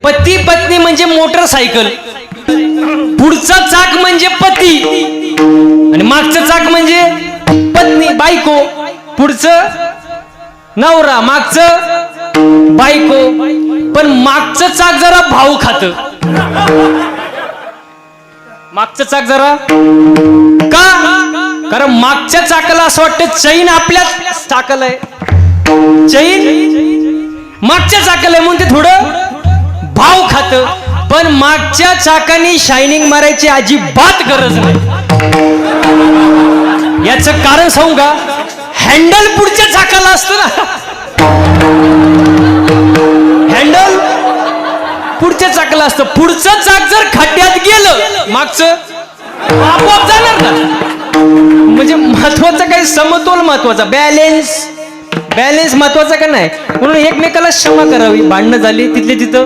पती पत्नी म्हणजे मोटरसायकल, पुढचा चाक म्हणजे पती आणि मागचं चाक म्हणजे पत्नी बायको. पुढचं नवरा, मागचं बायको. पण मागचं चाक जरा भाऊ खात. मागचं चाक जरा का? कारण मागच्या चाकाला असं वाटतं चैन आपल्याच चाकाला आहे, चैन मागच्या चाकाला आहे म्हणून ते थोडं भाव खात. पण मागच्या चाकाने शायनिंग मारायची अजिबात गरज नाही. याचं कारण सांगू का? हँडल पुढच्या चाकाला असतं ना, हँडल पुढच्या चाकाला असतं. पुढचं चाक जर खड्ड्यात गेलं मागचं आपोआप जाणार ना. म्हणजे महत्वाचं काही समतोल महत्वाचा, बॅलेन्स महत्वाचा का नाही. म्हणून एकमेकाला क्षमा करावी. भांडणं झाली तिथले तिथं